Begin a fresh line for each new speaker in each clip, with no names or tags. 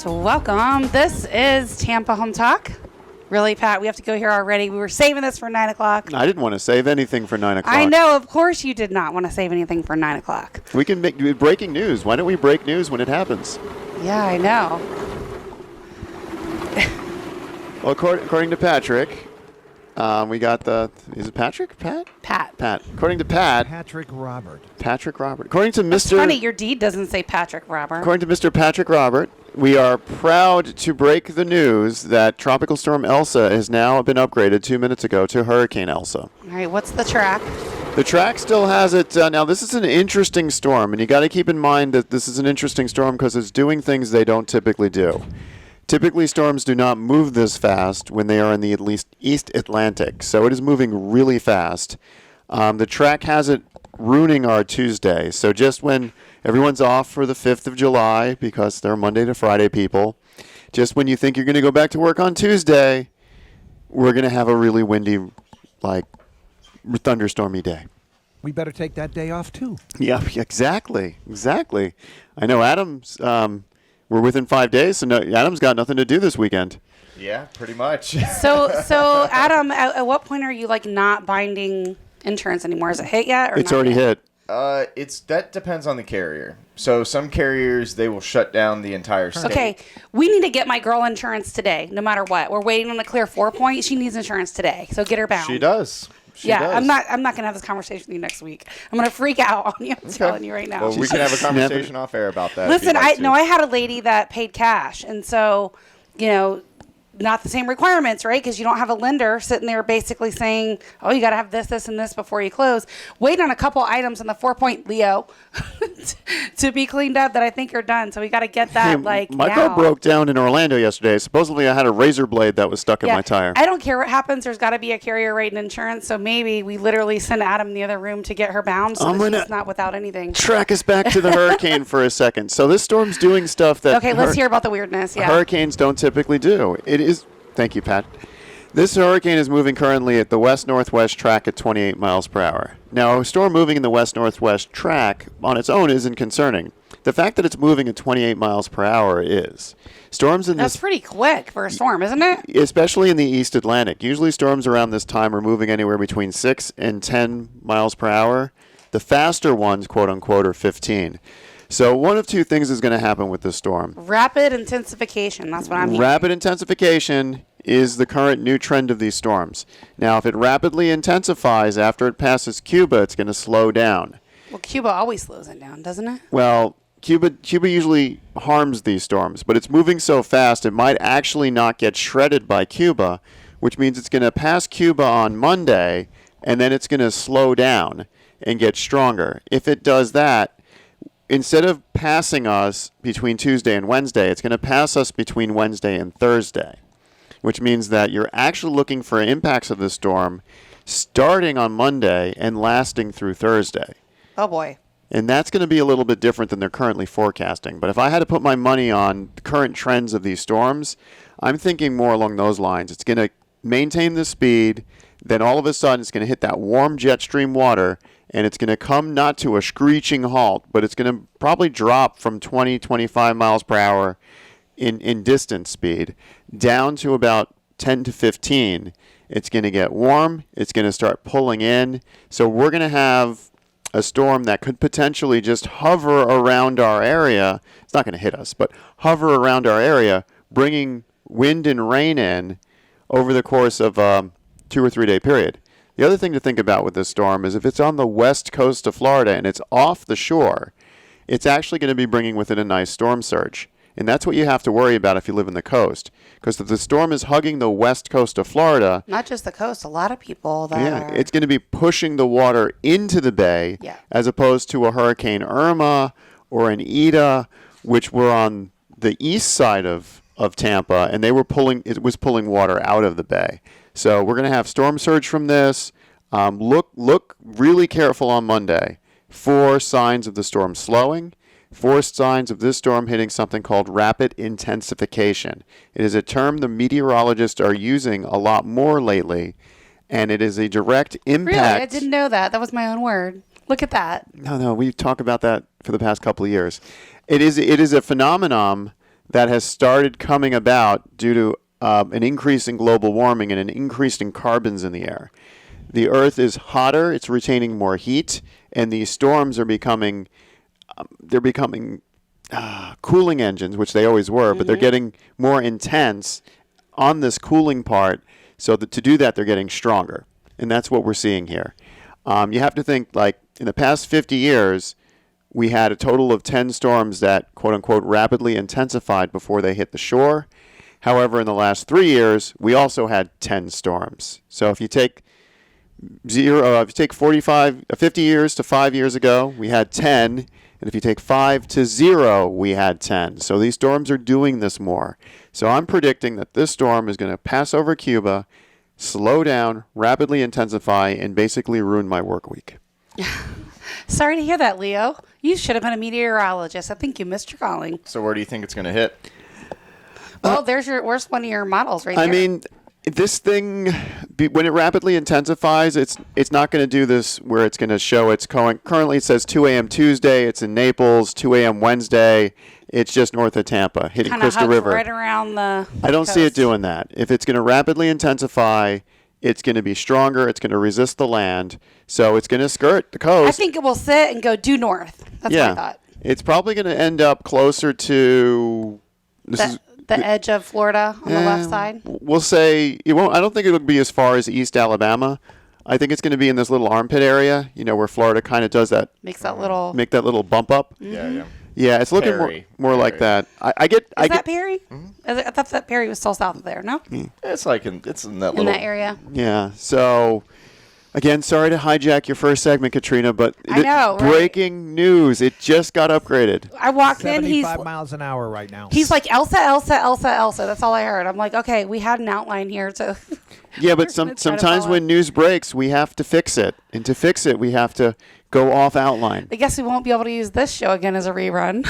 Welcome. This is Tampa Home Talk. Really, Pat, we have to go here already. We were saving this for 9 o'clock.
I didn't want to save anything for 9 o'clock.
I know. Of course you did not want to save anything for 9 o'clock.
We can make breaking news. Why don't we break news when it happens?
Yeah, I know.
Well, according to Patrick, we got is it Patrick? Pat. According to Pat.
Patrick Robert.
According to Mr.
It's funny, your deed doesn't say Patrick Robert.
According to Mr. Patrick Robert, we are proud to break the news that Tropical Storm Elsa has now been upgraded 2 minutes ago to Hurricane Elsa.
All right, what's the track?
The track still has it. Now, this is an interesting storm, and you got to keep in mind that this is an interesting storm because it's doing things they don't typically do. Typically, storms do not move this fast when they are in the at least East Atlantic, so it is moving really fast. The track has it ruining our Tuesday, so just when everyone's off for the 5th of July because they're Monday to Friday people, just when you think you're going to go back to work on Tuesday, we're going to have a really windy, thunderstormy day.
We better take that day off, too.
Yeah, exactly. I know Adam's... we're within 5 days, so Adam's got nothing to do this weekend.
Yeah, pretty much.
So Adam, at what point are you not binding insurance anymore? Is it hit yet? Or
it's
not
already
yet?
hit.
That depends on the carrier. So some carriers, they will shut down the entire state.
Okay, we need to get my girl insurance today, no matter what. We're waiting on a clear 4 point. She needs insurance today, so get her bound.
She does. She does.
I'm not gonna have this conversation with you next week. I'm gonna freak out on you. I'm telling you right now.
Well, we can have a conversation off air about that.
Listen, I had a lady that paid cash, and so, not the same requirements, right? Because you don't have a lender sitting there basically saying, oh, you got to have this, this, and this before you close. Waiting on a couple items on the 4 point, Leo, to be cleaned up that I think are done. So we got to get that
my
now.
car broke down in Orlando yesterday. Supposedly I had a razor blade that was stuck in my tire.
I don't care what happens. There's got to be a carrier rate and insurance. So maybe we literally send Adam in the other room to get her bound so that she's not without anything.
Track us back to the hurricane for a second. So this storm's doing stuff that
let's hear about the weirdness. Yeah.
Hurricanes don't typically do. Thank you, Pat. This hurricane is moving currently at the west-northwest track at 28 miles per hour. Now, a storm moving in the west-northwest track on its own isn't concerning. The fact that it's moving at 28 miles per hour is. That's
pretty quick for a storm, isn't it?
Especially in the East Atlantic. Usually storms around this time are moving anywhere between 6 and 10 miles per hour. The faster ones, quote-unquote, are 15. So one of two things is going to happen with this storm.
Rapid intensification. That's what I'm hearing.
Rapid intensification is the current new trend of these storms. Now, if it rapidly intensifies after it passes Cuba, it's going to slow down.
Well, Cuba always slows it down, doesn't it?
Well, Cuba usually harms these storms, but it's moving so fast it might actually not get shredded by Cuba, which means it's going to pass Cuba on Monday, and then it's going to slow down and get stronger. If it does that, instead of passing us between Tuesday and Wednesday, it's going to pass us between Wednesday and Thursday, which means that you're actually looking for impacts of the storm starting on Monday and lasting through Thursday.
Oh, boy.
And that's going to be a little bit different than they're currently forecasting. But if I had to put my money on the current trends of these storms, I'm thinking more along those lines. It's going to maintain the speed, then all of a sudden it's going to hit that warm jet stream water, and it's going to come not to a screeching halt, but it's going to probably drop from 20, 25 miles per hour in distance speed down to about 10 to 15. It's going to get warm. It's going to start pulling in. So we're going to have a storm that could potentially just hover around our area. It's not going to hit us, but hover around our area, bringing wind and rain in over the course of a 2 or 3 day period. The other thing to think about with this storm is if it's on the west coast of Florida and it's off the shore, it's actually going to be bringing with it a nice storm surge. And that's what you have to worry about if you live in the coast. Because if the storm is hugging the west coast of Florida...
Not just the coast, a lot of people that are...
it's going to be pushing the water into the bay as opposed to a Hurricane Irma or an Eta, which were on the east side of Tampa, and it was pulling water out of the bay. So we're going to have storm surge from this. Look really careful on Monday for signs of the storm slowing, for signs of this storm hitting something called rapid intensification. It is a term the meteorologists are using a lot more lately, and it is a direct impact.
Really? I didn't know that. That was my own word. Look at that.
No, we talk about that for the past couple of years. It is a phenomenon that has started coming about due to an increase in global warming and an increase in carbons in the air. The Earth is hotter; it's retaining more heat, and these storms are becoming cooling engines, which they always were, but they're getting more intense on this cooling part. So that to do that, they're getting stronger, and that's what we're seeing here. You have to think, like, in the past 50 years, we had a total of 10 storms that, quote unquote, rapidly intensified before they hit the shore. However, in the last 3 years, we also had 10 storms. So if you take 50 years to 5 years ago, we had 10. And if you take 5 to 0, we had 10. So these storms are doing this more. So I'm predicting that this storm is going to pass over Cuba, slow down, rapidly intensify, and basically ruin my work week.
Sorry to hear that, Leo. You should have been a meteorologist. I think you missed your calling.
So where do you think it's going to hit?
Well, where's one of your models right there?
I mean, this thing, when it rapidly intensifies, it's not going to do this where it's going to show it's going. Currently, it says 2 a.m. Tuesday. It's in Naples. 2 a.m. Wednesday. It's just north of Tampa, hitting Crystal River.
Right around the
I don't see it doing that. If it's going to rapidly intensify, it's going to be stronger. It's going to resist the land. So it's going to skirt the coast.
I think it will sit and go due north. That's what I thought.
It's probably going to end up closer to
The edge of Florida on the left side.
We'll say it won't. I don't think it would be as far as East Alabama. I think it's going to be in this little armpit area, where Florida kind of does that.
Makes that little.
Make that little bump up.
Yeah.
Yeah, it's looking more like that. I get.
Is that Perry? I thought that Perry was still south of there. No.
It's like it's in that
In
little
that area.
Yeah. So, again, sorry to hijack your first segment, Katrina, but
I know, right?
Breaking news! It just got upgraded.
I walked in.
75 miles an hour right now.
He's like Elsa, Elsa, Elsa, Elsa. That's all I heard. I'm like, okay, we had an outline here, so.
Yeah, but
We're gonna try to
sometimes
follow
when news breaks, we have to fix it, and to fix it, we have to go off outline.
I guess we won't be able to use this show again as a rerun.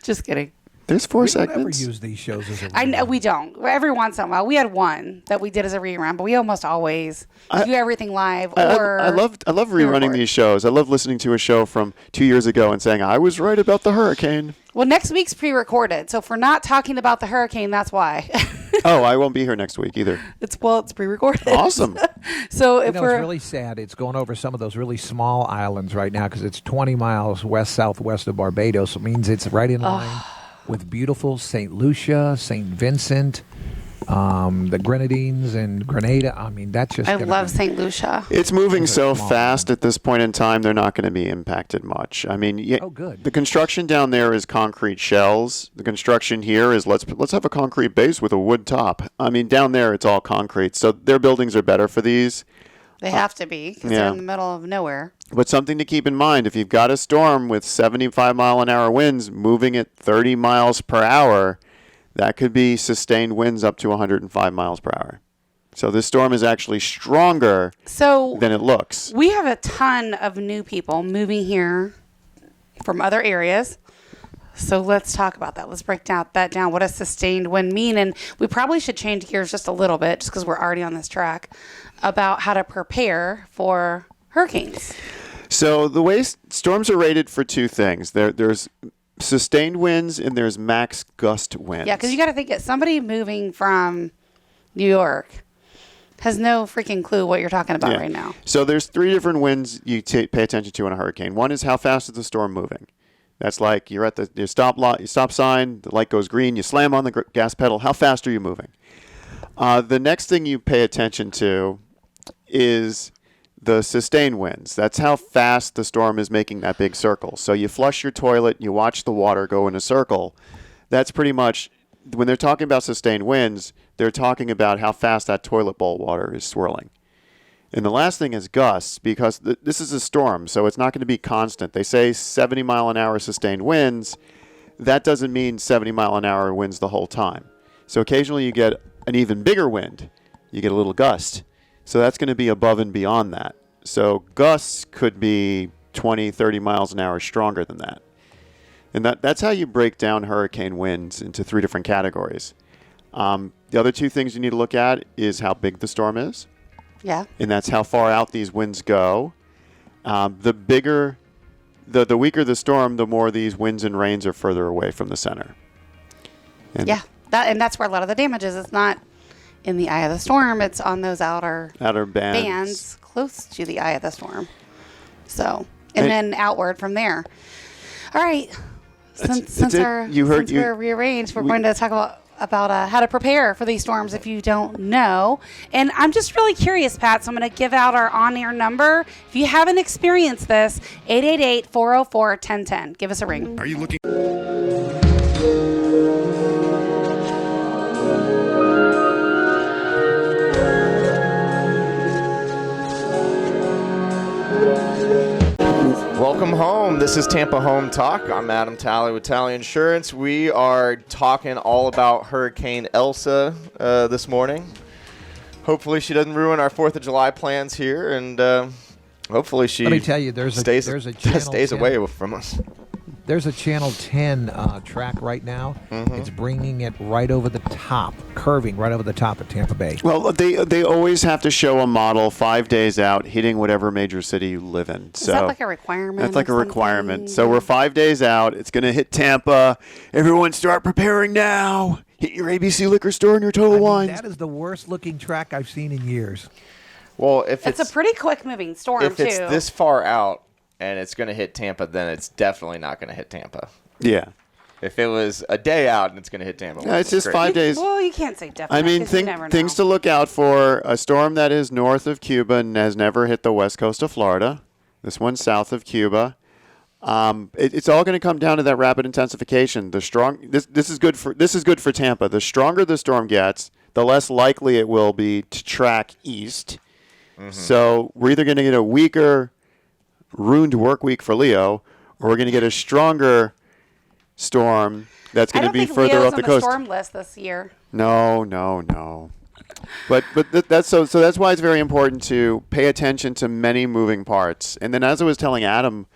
Just kidding.
There's 4
We don't ever
segments.
use these shows as a
I know
rerun.
we don't. Every once in a while, we had one that we did as a rerun, but we almost always do everything live. Or
I love rerunning
pre-record.
these shows. I love listening to a show from 2 years ago and saying I was right about the hurricane.
Well, next week's pre-recorded, so if we're not talking about the hurricane, that's why.
Oh, I won't be here next week either.
It's pre-recorded.
Awesome.
So
You
if
know,
we're
it's really sad. It's going over some of those really small islands right now because it's 20 miles southwest of Barbados. It means it's right in line with beautiful St. Lucia, St. Vincent, the Grenadines and Grenada. I mean, that's just.
I
gonna
love
be-
St. Lucia.
It's moving
Those are
so
small
fast
ones.
at this point in time, they're not going to be impacted much. I mean,
Oh, good.
The construction down there is concrete shells. The construction here is let's have a concrete base with a wood top. I mean, down there it's all concrete, so their buildings are better for these.
They have to be because
yeah.
they're in the middle of nowhere.
But something to keep in mind, if you've got a storm with 75-mile-an-hour winds moving at 30 miles per hour, that could be sustained winds up to 105 miles per hour. So this storm is actually stronger than it looks.
We have a ton of new people moving here from other areas. So let's talk about that. Let's break that down. What does sustained wind mean? And we probably should change gears just a little bit, just because we're already on this track, about how to prepare for hurricanes.
So the way storms are rated for 2 things. There's sustained winds and there's max gust winds.
Yeah, because you got to think it. Somebody moving from New York has no freaking clue what you're talking about right now.
So there's 3 different winds you pay attention to in a hurricane. One is how fast is the storm moving. That's like you're at your stop sign, the light goes green, you slam on the gas pedal. How fast are you moving? The next thing you pay attention to is the sustained winds. That's how fast the storm is making that big circle. So you flush your toilet, you watch the water go in a circle. That's pretty much, when they're talking about sustained winds, they're talking about how fast that toilet bowl water is swirling. And the last thing is gusts, because this is a storm, so it's not going to be constant. They say 70-mile-an-hour sustained winds. That doesn't mean 70-mile-an-hour winds the whole time. So occasionally you get an even bigger wind. You get a little gust. So that's going to be above and beyond that. So gusts could be 20, 30 miles an hour stronger than that. And that's how you break down hurricane winds into 3 different categories. The other 2 things you need to look at is how big the storm is.
Yeah.
And that's how far out these winds go. The bigger the weaker the storm, the more these winds and rains are further away from the center. And
Yeah, that's where a lot of the damage is. It's not in the eye of the storm. It's on those outer bands close to the eye of the storm. So, and then outward from there. All right. Since we're rearranged, we're going to talk about how to prepare for these storms if you don't know. And I'm just really curious, Pat, so I'm going to give out our on-air number. If you haven't experienced this, 888-404-1010. Give us a ring.
Are you looking?
Welcome home. This is Tampa Home Talk. I'm Adam Talley with Talley Insurance. We are talking all about Hurricane Elsa this morning. Hopefully she doesn't ruin our 4th of July plans here, and hopefully she
Let me tell you,
stays away from us.
There's a Channel 10 track right now. It's bringing it right over the top, curving right over the top of Tampa Bay.
Well, they always have to show a model 5 days out hitting whatever major city you live in.
Is that like a requirement?
That's like a requirement. So we're 5 days out. It's going to hit Tampa. Everyone start preparing now. Hit your ABC liquor store and your Total Wines.
That is the worst looking track I've seen in years.
Well, if
it's a pretty quick moving storm,
if
too.
If it's this far out and it's going to hit Tampa, then it's definitely not going to hit Tampa.
Yeah.
If it was a day out and it's going to hit Tampa.
No, it's just 5 days.
Well, you can't say definitely.
I mean, things to look out for. A storm that is north of Cuba and has never hit the west coast of Florida. This one's south of Cuba. It's all going to come down to that rapid intensification. This is good for Tampa. The stronger the storm gets, the less likely it will be to track east. So we're either going to get a weaker, ruined work week for Leo, or we're going to get a stronger storm that's going to be further up the coast.
I don't think Leo's on the storm list this year.
No. But that's so that's why it's very important to pay attention to many moving parts. And then, as I was telling Adam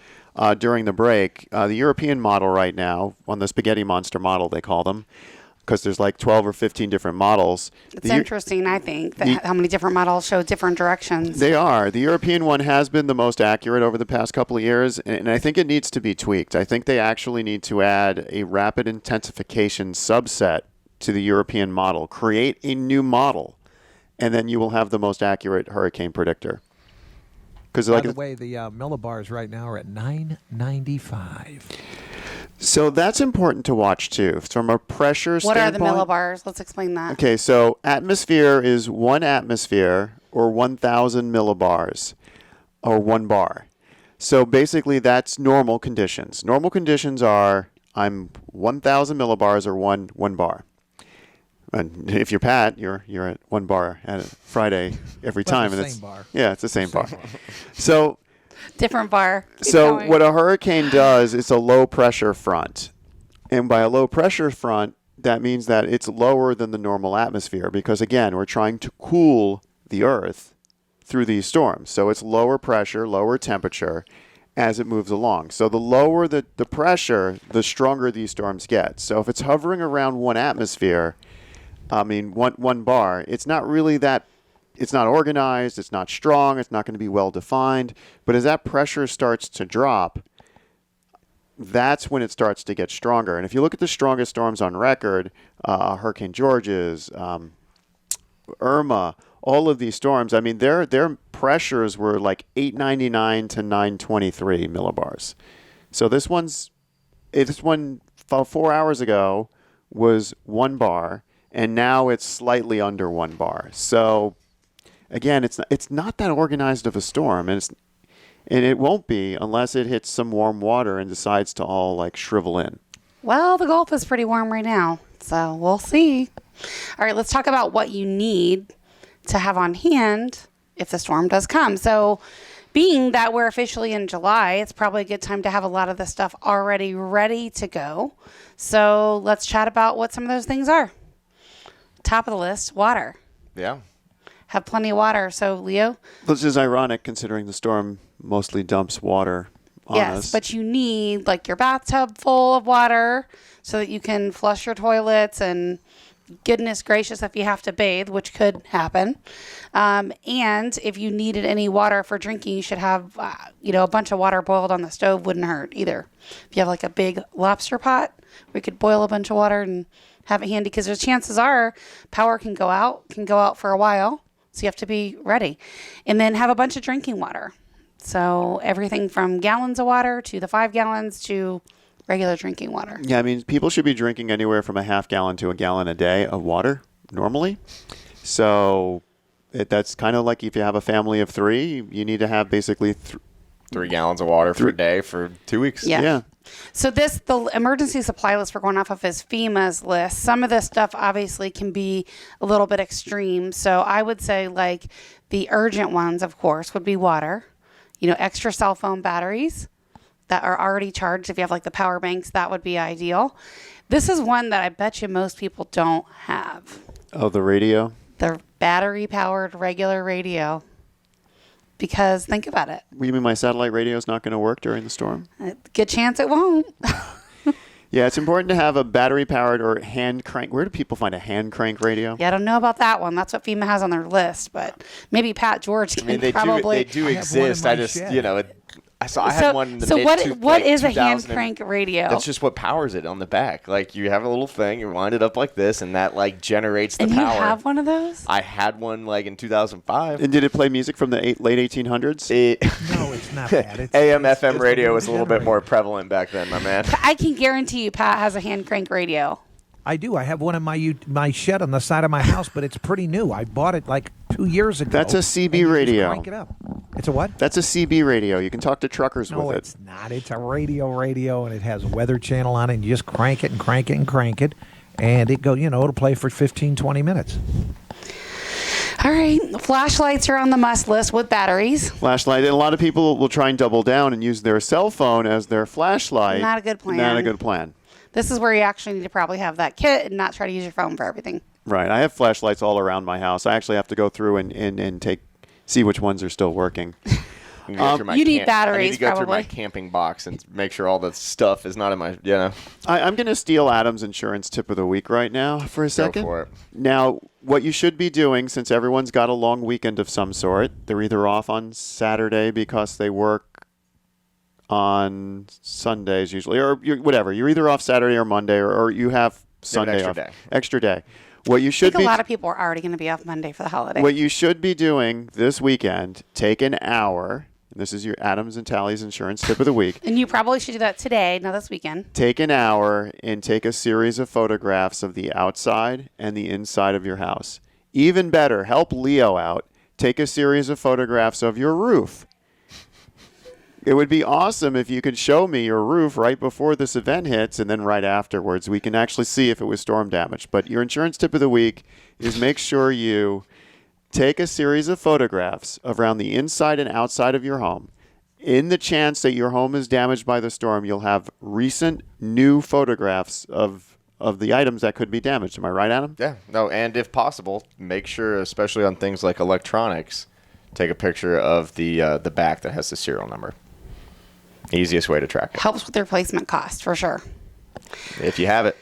during the break, the European model right now, on the spaghetti monster model they call them, because there's like 12 or 15 different models.
It's interesting, I think, how many different models show different directions.
They are. The European one has been the most accurate over the past couple of years, and I think it needs to be tweaked. I think they actually need to add a rapid intensification subset to the European model. Create a new model, and then you will have the most accurate hurricane predictor.
By the way, the millibars right now are at 995.
So that's important to watch, too. From a pressure standpoint.
What are the millibars? Let's explain that.
Okay, so atmosphere is 1 atmosphere or 1,000 millibars or 1 bar. So basically that's normal conditions. Normal conditions are I'm 1,000 millibars or 1 bar. And if you're Pat, you're at 1 bar at Friday every time.
It's the same bar.
Yeah, it's the same bar. So
different bar.
So what a hurricane does, it's a low pressure front. And by a low pressure front, that means that it's lower than the normal atmosphere because, again, we're trying to cool the earth through these storms. So it's lower pressure, lower temperature as it moves along. So the lower the pressure, the stronger these storms get. So if it's hovering around 1 atmosphere, one bar, it's not really that. It's not organized, it's not strong, it's not going to be well defined. But as that pressure starts to drop, that's when it starts to get stronger. And if you look at the strongest storms on record, Hurricane Georges, Irma, all of these storms, I mean, their pressures were like 899 to 923 millibars. So this one 4 hours ago was 1 bar, and now it's slightly under 1 bar. So again, it's not that organized of a storm, and it won't be unless it hits some warm water and decides to all like shrivel in.
Well, the Gulf is pretty warm right now, so we'll see. All right, let's talk about what you need to have on hand if the storm does come. So being that we're officially in July, it's probably a good time to have a lot of the stuff already ready to go. So let's chat about what some of those things are. Top of the list, water.
Yeah.
Have plenty of water. So, Leo?
This is ironic considering the storm mostly dumps water on us.
Yes, but you need like your bathtub full of water so that you can flush your toilets and goodness gracious if you have to bathe, which could happen. And if you needed any water for drinking, you should have, a bunch of water boiled on the stove wouldn't hurt either. If you have like a big lobster pot, we could boil a bunch of water and have it handy, because the chances are power can go out for a while. So you have to be ready. And then have a bunch of drinking water. So everything from gallons of water to the 5 gallons to regular drinking water.
Yeah, I mean, people should be drinking anywhere from a half gallon to a gallon a day of water normally. So that's kind of like if you have a family of 3, you need to have basically
3 gallons of water for a day for 2 weeks.
Yeah.
So the emergency supply list we're going off of is FEMA's list. Some of this stuff obviously can be a little bit extreme. So I would say like the urgent ones, of course, would be water, extra cell phone batteries that are already charged. If you have like the power banks, that would be ideal. This is one that I bet you most people don't have.
Oh, the radio?
The battery powered regular radio. Because think about it.
You mean my satellite radio is not going to work during the storm?
Good chance it won't.
Yeah, it's important to have a battery-powered or hand crank. Where do people find a hand crank radio?
Yeah, I don't know about that one. That's what FEMA has on their list, but maybe Pat George can
they
probably.
do
I have
exist.
one
I
in my
just,
shed.
I had one in the mid
what is a hand crank radio?
That's just what powers it on the back. Like you have a little thing, you wind it up like this, and that like generates the
and
power.
You have one of those?
I had one like in 2005.
And did it play music from the late 1800s?
No, it's not that. It's,
AM, FM
it's
radio was a little bit
generator.
more prevalent back then, my man.
I can guarantee you Pat has a hand crank radio.
I do. I have one in my shed on the side of my house, but it's pretty new. I bought it like 2 years ago.
That's a CB
and you just
radio.
crank it up. It's a what?
That's a CB radio. You can talk to truckers
No,
with
it's not. It's a radio, and it has a weather channel on it. And you just crank it and crank it and crank it, and it go. It'll play for 15, 20 minutes.
All right. Flashlights are on the must list with batteries.
Flashlight. And a lot of people will try and double down and use their cell phone as their flashlight.
Not a good plan.
Not a good plan.
This is where you actually need to probably have that kit and not try to use your phone for everything.
Right. I have flashlights all around my house. I actually have to go through and see which ones are still working.
You need batteries,
I need to go through my
probably.
camping box and make sure all the stuff is not in my,
I'm going to steal Adam's insurance tip of the week right now for a second.
Go for it.
Now, what you should be doing, since everyone's got a long weekend of some sort, they're either off on Saturday because they work on Sundays usually, or whatever. You're either off Saturday or Monday, or you have Sunday off. Extra day. What you should
I think a lot of people are already going to be off Monday for the holiday.
What you should be doing this weekend, take an hour. This is your Adams and Tally's insurance tip of the week.
And you probably should do that today, not this weekend.
Take an hour and take a series of photographs of the outside and the inside of your house. Even better, help Leo out. Take a series of photographs of your roof. It would be awesome if you could show me your roof right before this event hits, and then right afterwards we can actually see if it was storm damaged. But your insurance tip of the week is make sure you take a series of photographs around the inside and outside of your home. In the chance that your home is damaged by the storm, you'll have recent new photographs of the items that could be damaged. Am I right, Adam?
Yeah. No, and if possible, make sure, especially on things like electronics, take a picture of the back that has the serial number. Easiest way to track it.
Helps with the replacement cost, for sure.
If you have it.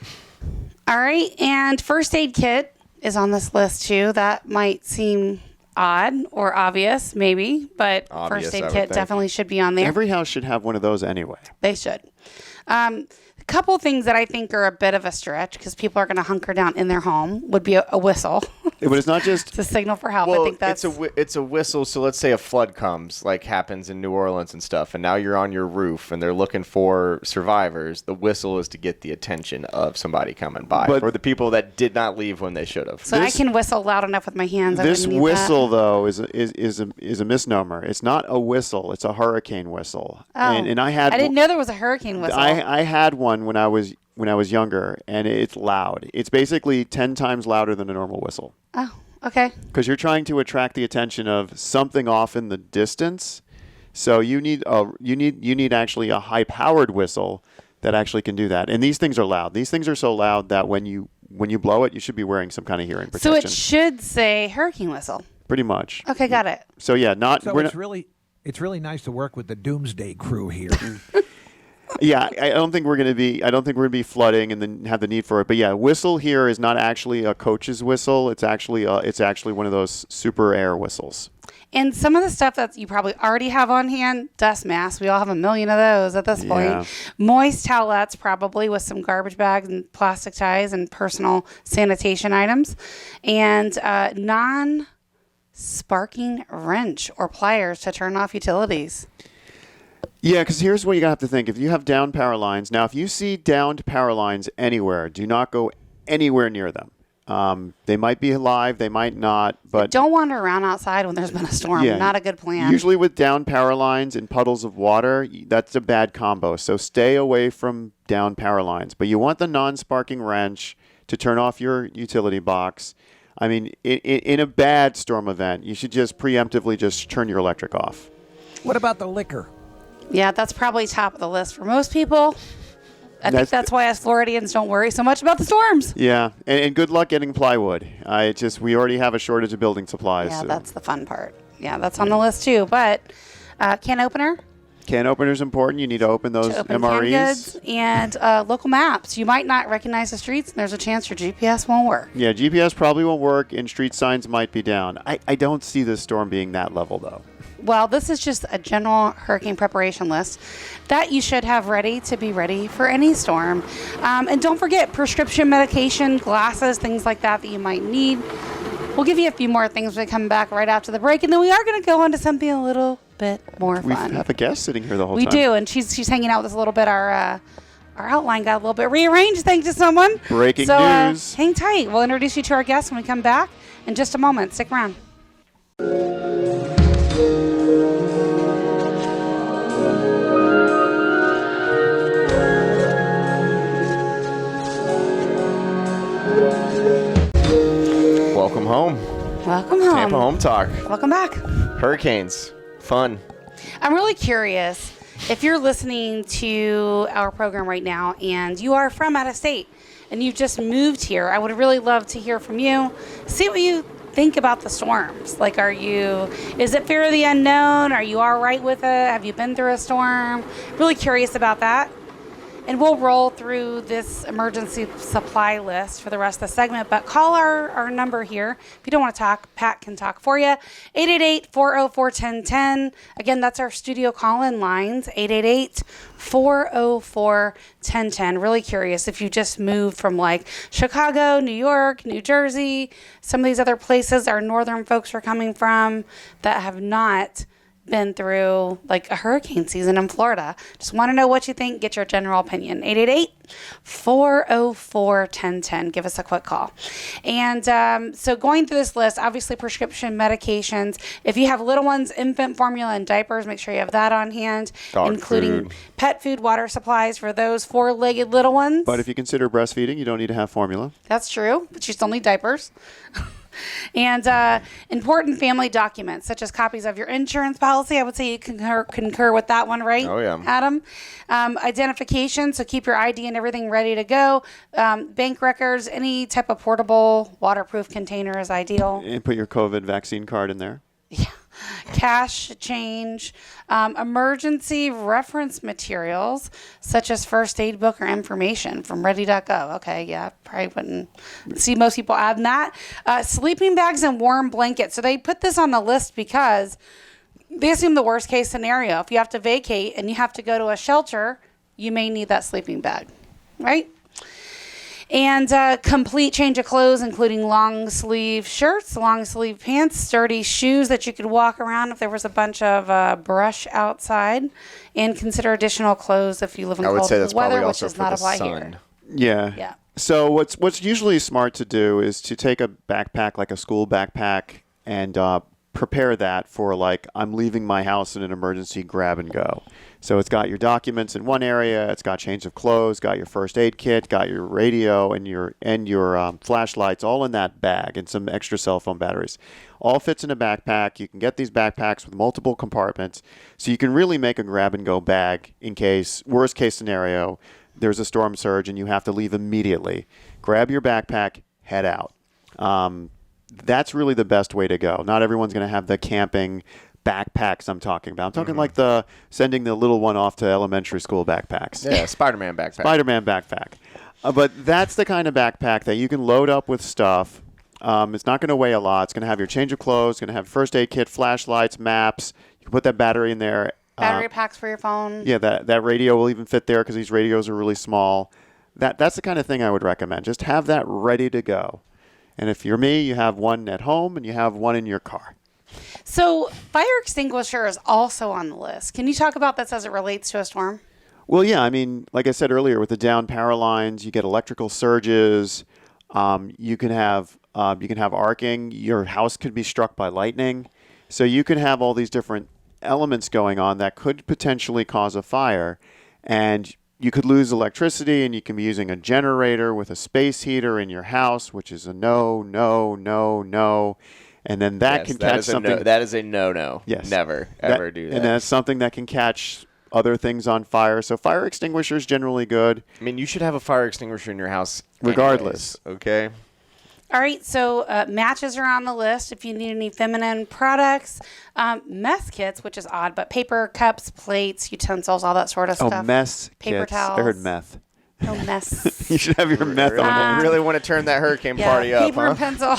All right. And first aid kit is on this list, too. That might seem odd or obvious, maybe, but
Obvious,
first
I
aid
would
kit
think.
definitely should be on there.
Every house should have one of those anyway.
They should. A couple things that I think are a bit of a stretch because people are going to hunker down in their home would be a whistle.
But it's not just
It's a signal for help.
Well,
I think that's
it's a whistle. So let's say a flood comes, like happens in New Orleans and stuff, and now you're on your roof and they're looking for survivors. The whistle is to get the attention of somebody coming by,
But-
or the people that did not leave when they should have.
so I can whistle loud enough with my hands. I
this
wouldn't need
whistle
that.
though is a misnomer. It's not a whistle. It's a hurricane whistle.
Oh.
And I had
I didn't know there was a hurricane whistle.
I had one when I was younger, and it's loud. It's basically 10 times louder than a normal whistle.
Oh, okay.
Because you're trying to attract the attention of something off in the distance. So you need actually a high-powered whistle that actually can do that. And these things are loud. These things are so loud that when you blow it, you should be wearing some kind of hearing protection.
So it should say hurricane whistle.
Pretty much.
Okay, got it.
So yeah,
So it's really nice to work with the Doomsday crew here.
Yeah, I don't think we're going to be flooding and then have the need for it. But yeah, whistle here is not actually a coach's whistle. It's actually one of those super air whistles.
And some of the stuff that you probably already have on hand, dust masks. We all have a million of those at this point. Moist towelettes, probably with some garbage bags and plastic ties and personal sanitation items. And non-sparking wrench or pliers to turn off utilities.
Yeah, because here's what you have to think. If you have downed power lines, now if you see downed power lines anywhere, do not go anywhere near them. They might be alive, they might not, but
don't wander around outside when there's been a storm.
Yeah,
not a good plan.
Usually with downed power lines and puddles of water, that's a bad combo. So stay away from downed power lines. But you want the non-sparking wrench to turn off your utility box. I mean, in a bad storm event, you should just preemptively just turn your electric off.
What about the liquor?
Yeah, that's probably top of the list for most people. I think that's why us Floridians don't worry so much about the storms.
Yeah, and good luck getting plywood. We already have a shortage of building supplies.
Yeah,
so.
that's the fun part. Yeah, that's on the list too. But can opener.
Can opener is important. You need to open those
open
MREs.
Canned goods and local maps. You might not recognize the streets, and there's a chance your GPS won't work.
Yeah, GPS probably won't work, and street signs might be down. I don't see this storm being that level, though.
Well, this is just a general hurricane preparation list that you should have ready to be ready for any storm. And don't forget prescription medication, glasses, things like that you might need. We'll give you a few more things when we come back right after the break, and then we are going to go on to something a little bit more fun.
We have a guest sitting here the whole
time. We do, and she's hanging out with us a little bit. Our outline got a little bit rearranged thanks to someone.
Breaking news.
Hang tight. We'll introduce you to our guest when we come back in just a moment. Stick around.
Welcome home.
Welcome home.
Tampa Home Talk.
Welcome back.
Hurricanes. Fun.
I'm really curious if you're listening to our program right now and you are from out of state and you've just moved here. I would really love to hear from you. See what you think about the storms. Like, is it fear of the unknown? Are you all right with it? Have you been through a storm? Really curious about that. And we'll roll through this emergency supply list for the rest of the segment. But call our number here. If you don't want to talk, Pat can talk for you. 888-404-1010. Again, that's our studio call-in lines. 888-404-1010. Really curious if you just moved from like Chicago, New York, New Jersey, some of these other places our northern folks are coming from that have not been through like a hurricane season in Florida. Just want to know what you think. Get your general opinion. 888-404-1010. Give us a quick call. And so going through this list, obviously prescription medications. If you have little ones, infant formula and diapers, make sure you have that on hand, including pet food, water supplies for those four-legged little ones.
But if you consider breastfeeding, you don't need to have formula.
That's true, but you still need diapers. And important family documents, such as copies of your insurance policy. I would say you concur with that one, right?
Oh, yeah.
Adam? Identification, so keep your ID and everything ready to go. Bank records, any type of portable waterproof container is ideal.
And put your COVID vaccine card in there.
Yeah. Cash change, emergency reference materials such as first aid book or information from ready.gov. Okay, yeah, probably wouldn't see most people adding that. Sleeping bags and warm blankets. So they put this on the list because they assume the worst case scenario. If you have to vacate and you have to go to a shelter, you may need that sleeping bag, right? And complete change of clothes, including long sleeve shirts, long sleeve pants, sturdy shoes that you could walk around if there was a bunch of brush outside, and consider additional clothes if you live in cold weather, which does not apply here.
Yeah. So what's usually smart to do is to take a backpack, like a school backpack, and prepare that for like, I'm leaving my house in an emergency grab and go. So it's got your documents in one area, it's got change of clothes, got your first aid kit, got your radio and your flashlights all in that bag, and some extra cell phone batteries. All fits in a backpack. You can get these backpacks with multiple compartments, so you can really make a grab and go bag in case, worst case scenario, there's a storm surge and you have to leave immediately. Grab your backpack, head out. That's really the best way to go. Not everyone's going to have the camping backpacks I'm talking about. I'm talking like sending the little one off to elementary school backpacks.
Yeah, Spider-Man backpack.
Spider-Man backpack. But that's the kind of backpack that you can load up with stuff. It's not going to weigh a lot. It's going to have your change of clothes. It's going to have first aid kit, flashlights, maps. You can put that battery in there.
Battery packs for your phone.
Yeah, that radio will even fit there because these radios are really small. That's the kind of thing I would recommend. Just have that ready to go. And if you're me, you have one at home and you have one in your car.
So fire extinguisher is also on the list. Can you talk about this as it relates to a storm?
Well, yeah. I mean, like I said earlier, with the down power lines, you get electrical surges. You can have arcing. Your house could be struck by lightning. So you can have all these different elements going on that could potentially cause a fire. And you could lose electricity, and you can be using a generator with a space heater in your house, which is a no. And then that can catch something.
That is a no.
Yes.
Never, ever do that.
And that's something that can catch other things on fire. So fire extinguisher is generally good.
I mean, you should have a fire extinguisher in your house
regardless.
Anyways, okay?
All right, so matches are on the list if you need any feminine products. Mess kits, which is odd, but paper, cups, plates, utensils, all that sort of stuff.
Oh, mess
Paper
kits.
towels.
I heard meth.
No mess.
You should have your meth on there.
You really want to turn that hurricane party up,
paper and pencil.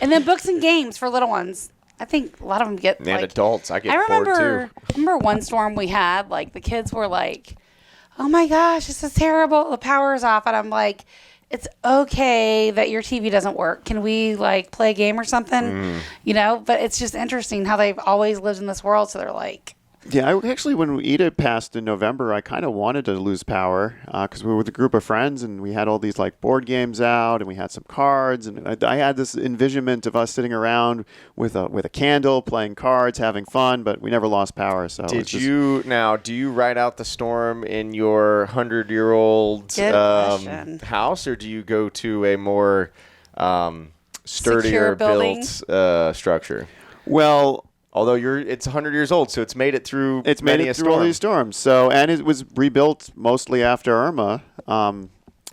And then books and games for little ones. I think a lot of them get
And adults. I get bored too.
I remember one storm we had, like the kids were like, oh my gosh, this is terrible. The power is off. And I'm like, it's okay that your TV doesn't work. Can we like play a game or something? You know, but it's just interesting how they've always lived in this world. So they're like,
Yeah, actually, when Ida passed in November, I kind of wanted to lose power because we were with a group of friends and we had all these like board games out and we had some cards and I had this envisionment of us sitting around with a candle, playing cards, having fun, but we never lost power. So
do you ride out the storm in your 100-year-old house, or do you go to a more sturdier built structure?
Well.
Although it's 100 years old, so it's made it through.
It's made it through all these storms. So, and it was rebuilt mostly after Irma.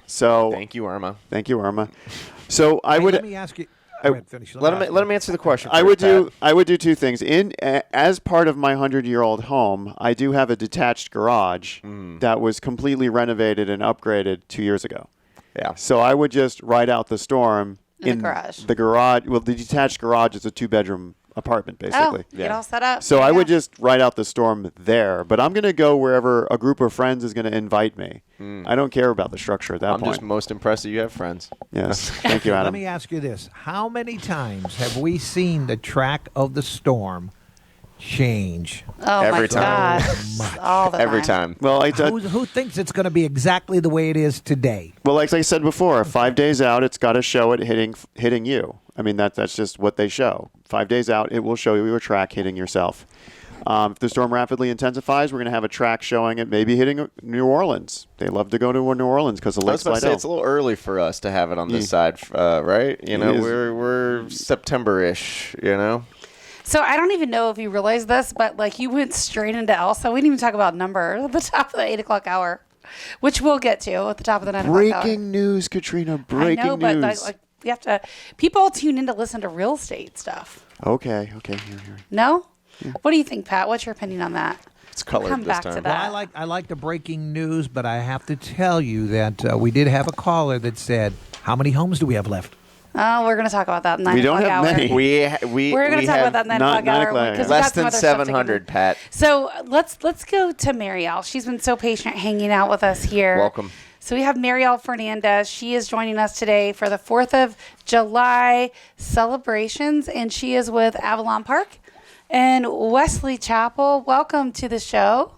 So
thank you, Irma.
Thank you, Irma. So
Let me ask you.
Let him answer the question.
I would do two things. As part of my 100-year-old home, I do have a detached garage that was completely renovated and upgraded 2 years ago.
Yeah.
So I would just ride out the storm
in the garage.
The garage. Well, the detached garage is a 2-bedroom apartment, basically.
Get all set up.
So I would just ride out the storm there, but I'm going to go wherever a group of friends is going to invite me. I don't care about the structure at that point.
I'm just most impressed that you have friends.
Yes. Thank you, Adam.
Let me ask you this. How many times have we seen the track of the storm change?
Oh,
every time.
Gosh. All the
every
time.
Well,
who thinks it's going to be exactly the way it is today?
Well, like I said before, 5 days out, it's got to show it hitting you. I mean, that's just what they show. 5 days out, it will show you a track hitting yourself. If the storm rapidly intensifies, we're going to have a track showing it maybe hitting New Orleans. They love to go to New Orleans because the lakes light up.
It's a little early for us to have it on this side, right? You know, we're September-ish, you know?
So I don't even know if you realize this, but like you went straight into Elsa. We didn't even talk about numbers at the top of the 8 o'clock hour, which we'll get to at the top of the 9 o'clock hour.
Breaking news, Katrina. Breaking news.
I know, but you have to. People tune in to listen to real estate stuff.
Okay. Here.
No? Yeah. What do you think, Pat? What's your opinion on that?
It's colored
come
this
back
time.
to that.
Well, I like the breaking news, but I have to tell you that we did have a caller that said, "How many homes do we have left?"
Oh, we're going to talk about that in 9 o'clock hour.
We don't have many.
We're going to talk about that in 9 o'clock hour. Because
less than 700, Pat.
So let's go to Marielle. She's been so patient hanging out with us here.
Welcome.
So we have Marielle Fernandez. She is joining us today for the 4th of July celebrations, and she is with Avalon Park and Wesley Chapel. Welcome to the show.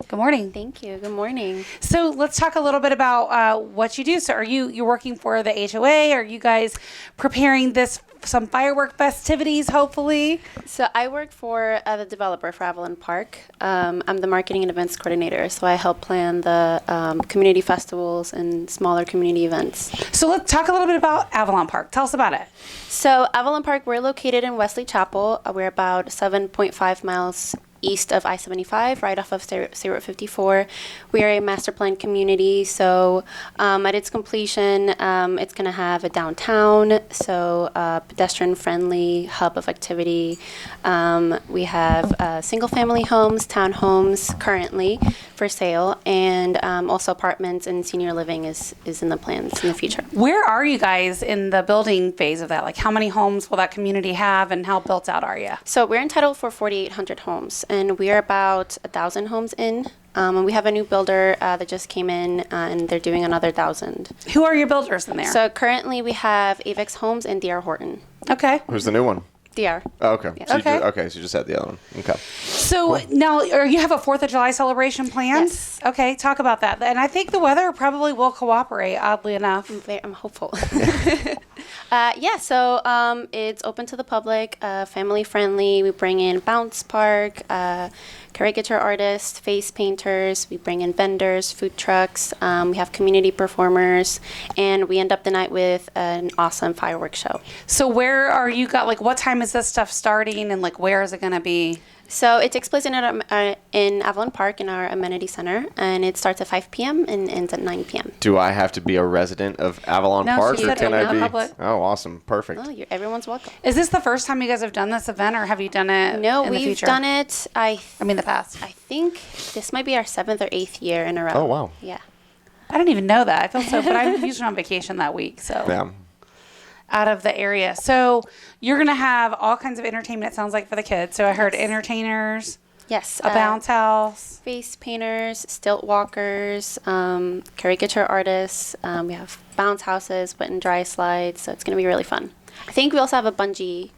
Good morning.
Thank you. Good morning.
So let's talk a little bit about what you do. So are you're working for the HOA? Are you guys preparing some firework festivities, hopefully?
So I work for the developer for Avalon Park. I'm the marketing and events coordinator, so I help plan the community festivals and smaller community events.
So let's talk a little bit about Avalon Park. Tell us about it.
So Avalon Park, we're located in Wesley Chapel. We're about 7.5 miles east of I-75, right off of State Road 54. We are a master plan community, so at its completion, it's going to have a downtown, so a pedestrian-friendly hub of activity. We have single-family homes, townhomes currently for sale, and also apartments and senior living is in the plans in the future.
Where are you guys in the building phase of that? Like, how many homes will that community have, and how built out are you?
So we're entitled for 4,800 homes, and we are about 1,000 homes in. And we have a new builder that just came in, and they're doing another 1,000.
Who are your builders in there?
So currently we have Avex Homes and D.R. Horton.
Okay.
Who's the new one?
D.R.
Oh, okay.
Yeah.
So
Okay.
so you just had the other one. Okay.
So now, you have a 4th of July celebration planned?
Yes.
Okay, talk about that. And I think the weather probably will cooperate, oddly enough.
I'm hopeful. So it's open to the public, family friendly. We bring in bounce park, caricature artists, face painters. We bring in vendors, food trucks. We have community performers, and we end up the night with an awesome fireworks show.
So where are you like, what time is this stuff starting, and like, where is it going to be?
So it takes place in Avalon Park in our amenity center, and it starts at 5 p.m. and ends at 9 p.m.
Do I have to be a resident of Avalon
No,
Park,
she
or
said
can
open
I
to
be?
public.
Oh, awesome. Perfect.
Oh, everyone's welcome.
Is this the first time you guys have done this event, or have you done it
No,
in the
we've
future?
done it.
I mean, the past.
I think this might be our 7th or 8th year in a row.
Oh, wow.
Yeah.
I didn't even know that. I feel so, but I'm usually on vacation that week, so.
Yeah.
Out of the area. So you're going to have all kinds of entertainment, it sounds like, for the kids. So I heard entertainers,
Yes.
a bounce house.
Face painters, stilt walkers, caricature artists. We have bounce houses, wet and dry slides. So it's going to be really fun. I think we also have a bungee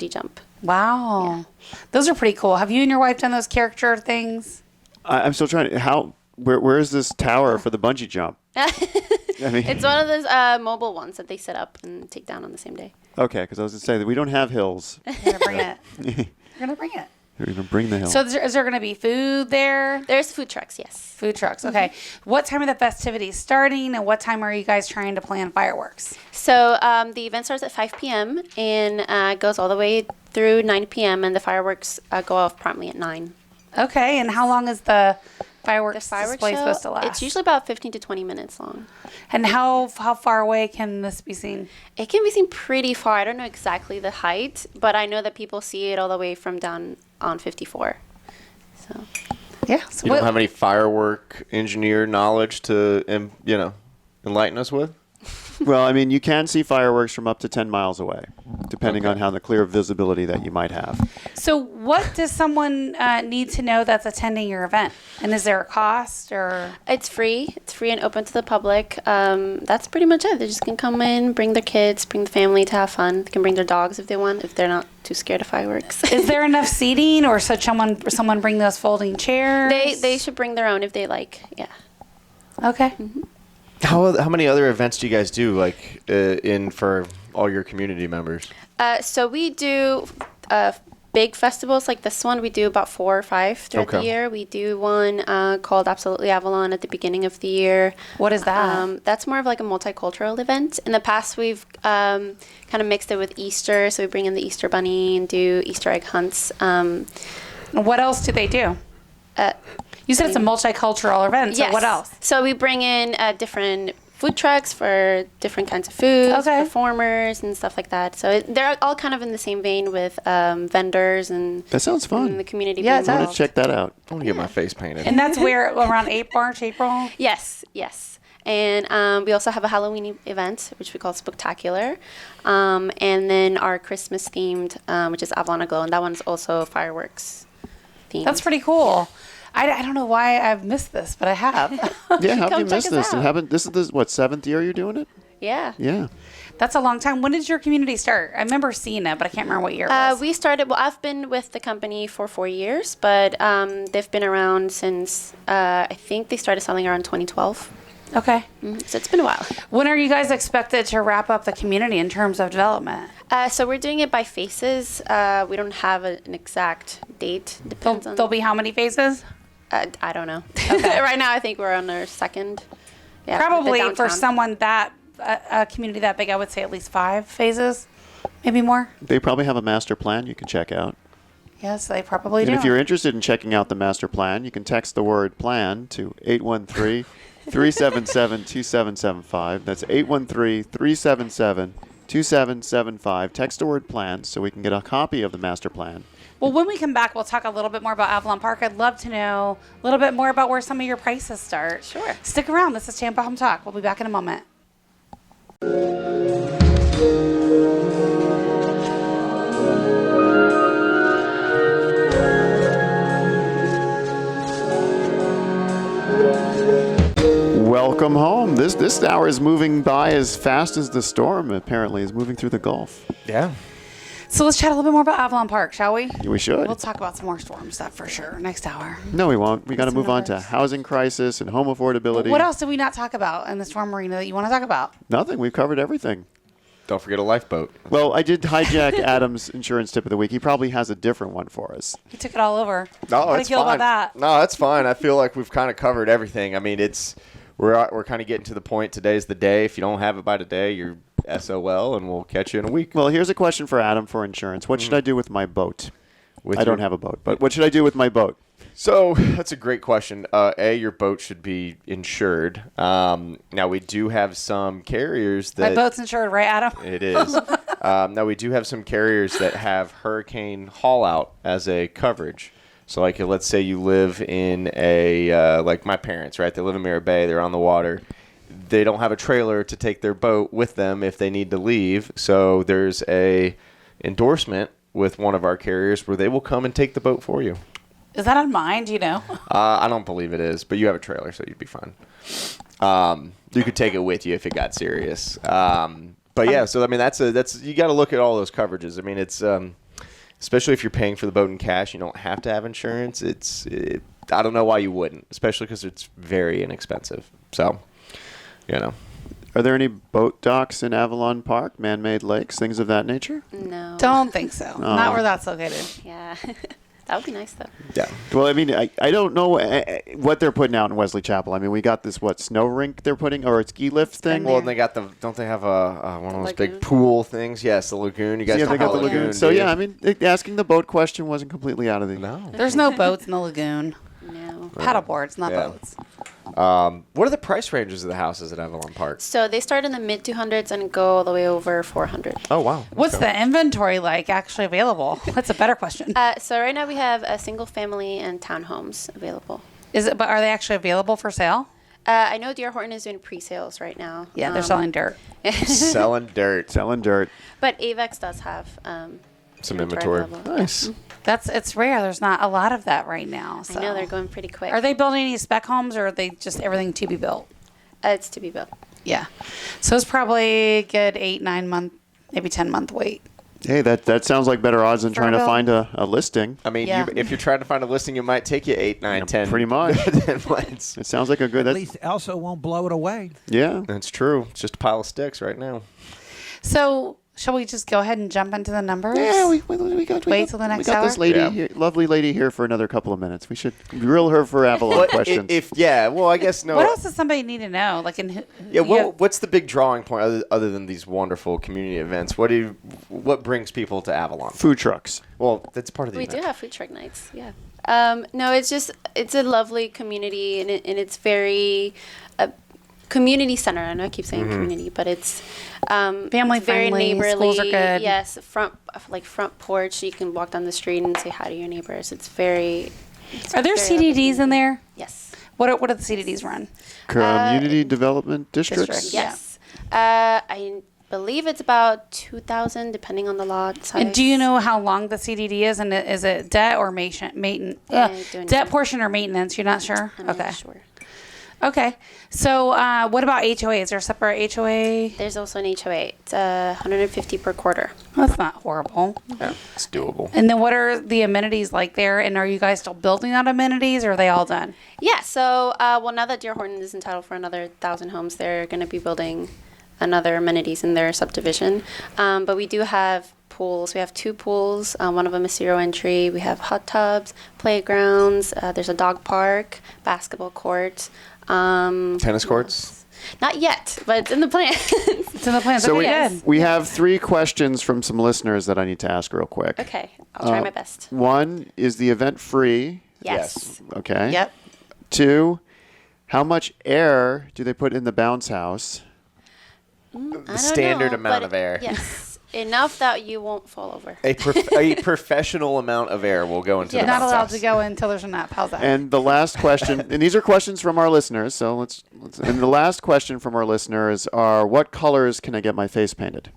jump.
Wow. Those are pretty cool. Have you and your wife done those caricature things?
I'm still trying to. Where is this tower for the bungee jump? I mean,
It's one of those mobile ones that they set up and take down on the same day.
okay, because I was going to say that we don't have hills.
You're going to bring it. You're going to bring it.
We're going to bring the hill.
So is there going to be food there?
There's food trucks, yes.
Food trucks. Okay. What time are the festivities starting, and what time are you guys trying to plan fireworks?
So the event starts at 5 p.m. and goes all the way through 9 p.m. and the fireworks go off promptly at 9.
Okay. And how long is the
The
fireworks
fireworks
display
show,
supposed to last?
it's usually about 15 to 20 minutes long.
And how far away can this be seen?
It can be seen pretty far. I don't know exactly the height, but I know that people see it all the way from down on 54. So
Yeah. So
You don't have any firework engineer knowledge to, enlighten us with?
Well, I mean, you can see fireworks from up to 10 miles away, depending on how the clear visibility that you might have.
So what does someone need to know that's attending your event? And is there a cost, or?
it's free. It's free and open to the public. That's pretty much it. They just can come in, bring their kids, bring the family to have fun. They can bring their dogs if they want, if they're not too scared of fireworks.
Is there enough seating, or should someone bring those folding chairs?
They should bring their own if they like. Yeah.
Okay.
How many other events do you guys do, like, for all your community members?
So we do big festivals like this one. We do about 4 or 5 throughout the
Okay.
year. We do one called Absolutely Avalon at the beginning of the year.
What is that?
That's more of like a multicultural event. In the past, we've kind of mixed it with Easter. So we bring in the Easter Bunny and do Easter egg hunts.
What else do they do? You said it's a multicultural event, so
Yes.
what else?
So we bring in different food trucks for different kinds of foods,
Okay.
performers, and stuff like that. So they're all kind of in the same vein with vendors and
That sounds fun.
and the community.
Yeah,
being
it
I want
involved.
to check that out.
I want to get my face painted.
And that's where, around March, April?
Yes. And we also have a Halloween event, which we call Spooktacular. And then our Christmas themed, which is Avalon Aglow, and that one's also fireworks themed.
That's pretty cool. I don't know why I've missed this, but I have.
Yeah, how have
Come
you
check
missed
us
this?
out.
This is the, 7th year you're doing it?
Yeah.
Yeah.
That's a long time. When did your community start? I remember seeing it, but I can't remember what year it was.
We started, I've been with the company for 4 years, but they've been around since, I think they started selling around 2012.
Okay.
So it's been a while.
When are you guys expected to wrap up the community in terms of development?
So we're doing it by phases. We don't have an exact date. Depends on.
There'll be how many phases?
I don't know. Right now, I think we're on our second. Yeah, the
Probably for
downtown.
someone a community that big, I would say at least 5 phases, maybe more.
They probably have a master plan you can check out.
Yes, they probably
And
do.
if you're interested in checking out the master plan, you can text the word plan to 813-377-2775. That's 813-377-2775. Text the word plan so we can get a copy of the master plan.
Well, when we come back, we'll talk a little bit more about Avalon Park. I'd love to know a little bit more about where some of your prices start.
Sure.
Stick around. This is Tampa Home Talk. We'll be back in a moment.
Welcome home. This hour is moving by as fast as the storm apparently is moving through the Gulf.
Yeah.
So let's chat a little bit more about Avalon Park, shall we?
We should.
We'll talk about some more storm stuff for sure next hour.
No, we won't. We got to
Some
move on to
numbers.
housing crisis and home affordability.
What else did we not talk about in the storm arena that you want to talk about?
Nothing. We've covered everything.
Don't forget a lifeboat.
Well, I did hijack Adam's insurance tip of the week. He probably has a different one for us.
He took it all over.
No,
How do you
it's
feel
fine.
about that?
No, that's fine. I feel like we've kind of covered everything. I mean, we're kind of getting to the point. Today's the day. If you don't have it by today, you're SOL, and we'll catch you in a week.
Well, here's a question for Adam for insurance. What should I do with my boat?
With
I don't
your-
have a boat, but what should I do with my boat?
So that's a great question. Your boat should be insured. Now we do have some carriers that
My boat's insured, right, Adam?
it is. Now we do have some carriers that have hurricane haul out as a coverage. So like let's say you live in a like my parents, right? They live in Mirror Bay. They're on the water. They don't have a trailer to take their boat with them if they need to leave. So there's a endorsement with one of our carriers where they will come and take the boat for you.
Is that on mine? Do you know?
I don't believe it is, but you have a trailer, so you'd be fine. You could take it with you if it got serious. But yeah, so I mean, that's you got to look at all those coverages. I mean, it's especially if you're paying for the boat in cash, you don't have to have insurance. I don't know why you wouldn't, especially because it's very inexpensive. So, you know.
Are there any boat docks in Avalon Park, man-made lakes, things of that nature?
No.
Don't think so. Not where that's located.
Yeah. That would be nice, though.
Yeah.
Well, I mean, I don't know what they're putting out in Wesley Chapel. I mean, we got this, snow rink they're putting, or a ski lift thing?
been
Well,
there.
and they got don't they have one of those big
Lagoon?
pool things? Yes, the lagoon. You guys
Yeah,
talk
they got
about
the lagoon. So,
do you?
yeah, I mean, asking the boat question wasn't completely out of the...
No.
There's no boats in the lagoon.
No.
Paddle boards, not
Yeah.
boats.
What are the price ranges of the houses at Avalon Park?
So they start in the mid 200s and go all the way over 400.
Oh, wow.
What's
Okay.
the inventory like actually available? That's a better question.
So right now we have a single family and townhomes available.
But are they actually available for sale?
I know D.R. Horton is doing pre-sales right now.
Yeah, they're selling dirt.
Selling dirt.
Selling dirt.
But Avex does have
Some inventory.
available.
Nice.
It's rare. There's not a lot of that right now. So.
I know they're going pretty quick.
Are they building any spec homes, or are they just everything to be built?
It's to be built.
Yeah. So it's probably a good 8-9 month, maybe 10-month wait.
Hey, that sounds like better odds than
For
trying to
real.
find a listing.
I mean,
Yeah.
if you're trying to find a listing, it might take you 8, 9, 10.
Pretty much.
10 months.
It sounds like a good...
At least Elsa won't blow it away.
Yeah.
That's true. It's just a pile of sticks right now.
So shall we just go ahead and jump into the numbers?
Yeah, we got
Wait till the next
we got this
hour?
lady,
Yeah.
here, lovely lady here for another couple of minutes. We should grill her for Avalon questions.
Well, I guess no.
What else does somebody need to know? Like in
Yeah,
you have-
what's the big drawing point other than these wonderful community events? What brings people to Avalon?
Food trucks.
Well, that's part of the
We
event.
do have food truck nights. Yeah. No, it's a lovely community, and it's very community center. I know I keep saying community, but it's
Family
it's very
friendly,
neighborly.
schools are good.
Yes, front porch. You can walk down the street and say hi to your neighbors. It's very.
Are there
very lovely
CDDs in there?
Yes.
What do the CDDs run?
Community development districts.
district,
Yes. I believe it's about 2,000, depending on the lot size.
And do you know how long the CDD is? And is it debt or maintenance?
I don't
Debt
know.
portion or maintenance? You're not sure?
I'm
Okay.
not sure.
Okay. So what about HOA? Is there a separate HOA?
There's also an HOA. It's 150 per quarter.
That's not horrible.
Yeah, it's doable.
And then what are the amenities like there? And are you guys still building out amenities, or are they all done?
Yeah, so, now that D.R. Horton is entitled for another 1,000 homes, they're going to be building another amenities in their subdivision. But we do have pools. We have 2 pools. One of them is 0 entry. We have hot tubs, playgrounds. There's a dog park, basketball court.
Tennis courts?
Not yet, but it's in the plan.
It's in the plans.
So
Okay,
we,
good.
we have 3 questions from some listeners that I need to ask real quick.
Okay, I'll try my best.
One, is the event free?
Yes.
Okay.
Yep.
2, how much air do they put in the bounce house?
I don't
standard
know,
amount
but
of air.
Yes, enough that you won't fall over.
A professional amount of air will go into
You're
the
not
bounce
allowed
house.
to go until there's a nap. How's that?
And the last question, and these are questions from our listeners, so let's and the last question from our listeners are, what colors can I get my face painted?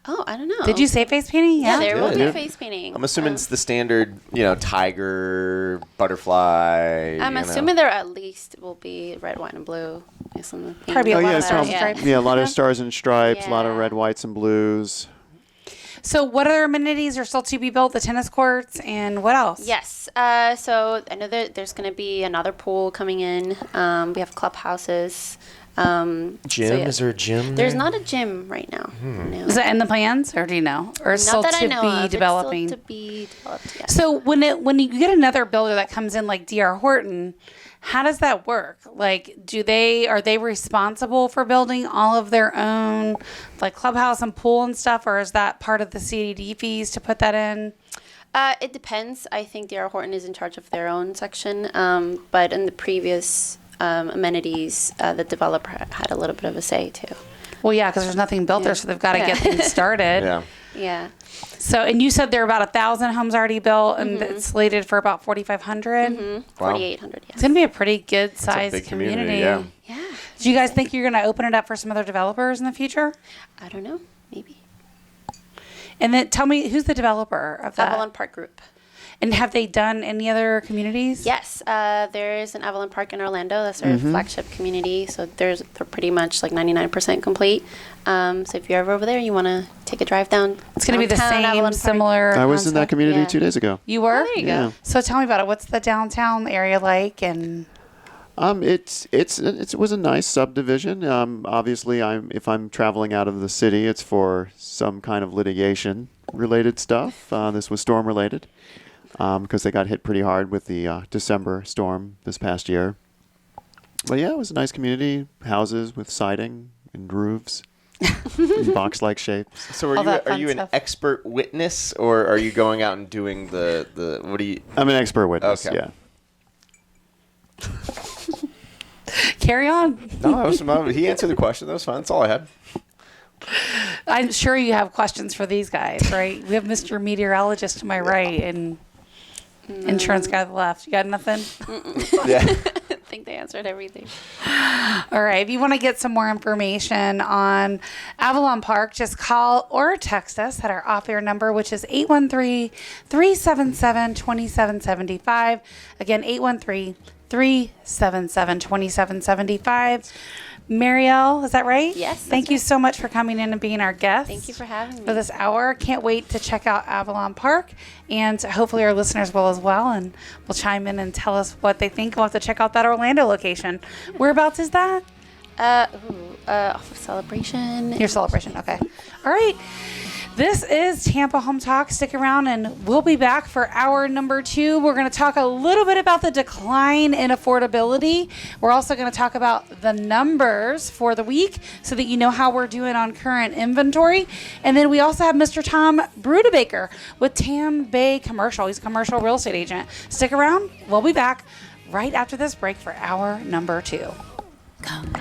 Oh, I don't know.
Did you say face painting?
Yeah, there will be
Yeah.
a face painting.
I'm assuming it's the standard, tiger, butterfly.
I'm assuming there at least will be red, white, and blue.
Probably a lot of
so,
stars and stripes.
yeah, a lot of stars and stripes, a lot of
Yeah.
red, whites, and blues.
So what other amenities are still to be built? The tennis courts and what else?
Yes. So I know that there's going to be another pool coming in. We have clubhouses.
Gym?
So, yeah.
Is there a gym?
There's
there?
not a gym right now. No.
Is that in the plans, or do you know? Or it's still
Not that
to
I know
be
of.
developing?
It's still to be developed, yeah.
So when you get another builder that comes in like D.R. Horton, how does that work? Like, are they responsible for building all of their own, like clubhouse and pool and stuff, or is that part of the CDD fees to put that in?
It depends. I think D.R. Horton is in charge of their own section, but in the previous amenities, the developer had a little bit of a say too.
Well, yeah, because there's nothing built there, so they've got to get things started.
Yeah.
Yeah.
So, and you said there are about 1,000 homes already built, and it's slated for about 4,500.
Wow.
4,800.
It's
Yes.
going to be a pretty good
It's a
sized
big
community.
Yeah.
Yeah.
Do you guys think you're going to open it up for some other developers in the future?
I don't know. Maybe.
And then tell me, who's the developer of that?
Avalon Park Group.
And have they done any other communities?
Yes, there is an Avalon Park in Orlando. That's our flagship community. So they're pretty much like 99% complete. So if you're ever over there, you want to take a drive down.
It's going to be the
downtown
same,
Avalon Park.
similar.
I was in that
concept?
community
Yeah.
2 days ago.
You were?
Oh, there you
Yeah.
go.
So tell me about it. What's the downtown area like? And
It was a nice subdivision. Obviously, if I'm traveling out of the city, it's for some kind of litigation related stuff. This was storm related because they got hit pretty hard with the December storm this past year. But yeah, it was a nice community. Houses with siding and roofs, in box-like shapes.
So
All
are
that
you
fun
an
stuff.
expert witness, or are you going out and doing the what do you?
I'm an expert witness.
Okay.
Yeah.
carry on.
No, that was he answered the question. That was fine. That's all I had.
I'm sure you have questions for these guys, right? We have Mr. Meteorologist to my right and insurance guy to the left. You got nothing?
Yeah.
I think they answered everything.
All right. If you want to get some more information on Avalon Park, just call or text us at our off-air number, which is 813-377-2775. Again, 813-377-2775. Marielle, is that right?
Yes, that's
Thank you
right.
so much for coming in and being our guest.
Thank you for having me.
For this hour. Can't wait to check out Avalon Park, and hopefully our listeners will as well, and will chime in and tell us what they think. We'll have to check out that Orlando location. Whereabouts is that?
Off of Celebration.
Your Celebration. Okay. All right. This is Tampa Home Talk. Stick around and we'll be back for hour number 2. We're going to talk a little bit about the decline in affordability. We're also going to talk about the numbers for the week so that you know how we're doing on current inventory. And then we also have Mr. Tom Brudebaker with Tam Bay Commercial. He's a commercial real estate agent. Stick around. We'll be back right after this break for hour number 2. Come.